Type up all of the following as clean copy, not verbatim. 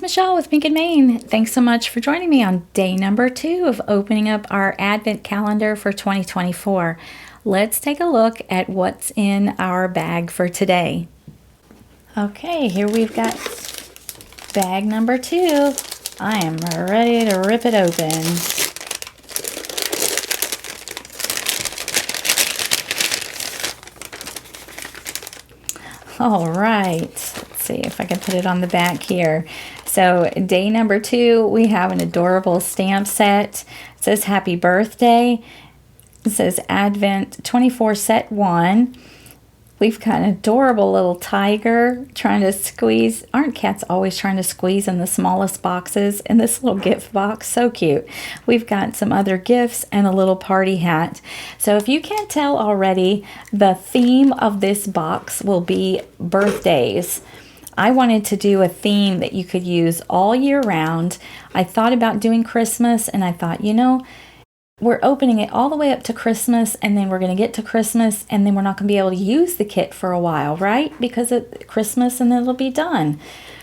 Michelle with Pink and Maine. Thanks so much for joining me on day number 2 of opening up our Advent calendar for 2024. Let's take a look at what's in our bag for today. Okay, here we've got bag number 2. I am ready to rip it open. All right, let's see if I can put it on the back here. So day number 2, we have an adorable stamp set. It says happy birthday. It says Advent 24 set 1. We've got an adorable little tiger trying to squeeze. Aren't cats always trying to squeeze in the smallest boxes? And this little gift box, so cute. We've got some other gifts and a little party hat. So if you can't tell already, the theme of this box will be birthdays. I wanted to do a theme that you could use all year round. I thought about doing Christmas, and I thought, we're opening it all the way up to Christmas, and then we're going to get to Christmas, and then we're not going to be able to use the kit for a while, right? Because it's Christmas and then it'll be done.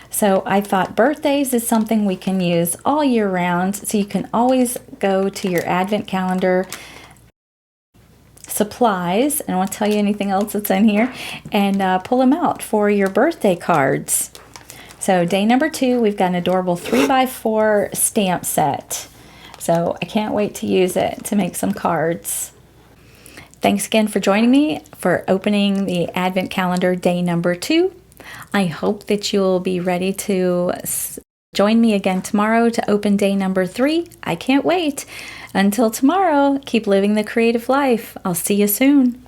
So I thought birthdays is something we can use all year round. So you can always go to your Advent calendar supplies, and I won't tell you anything else that's in here, and pull them out for your birthday cards. So day number 2, we've got an adorable 3x4 stamp set. So I can't wait to use it to make some cards. Thanks again for joining me for opening the Advent calendar day number 2. I hope that you'll be ready to join me again tomorrow to open day number 3. I can't wait. Until tomorrow, keep living the creative life. I'll see you soon.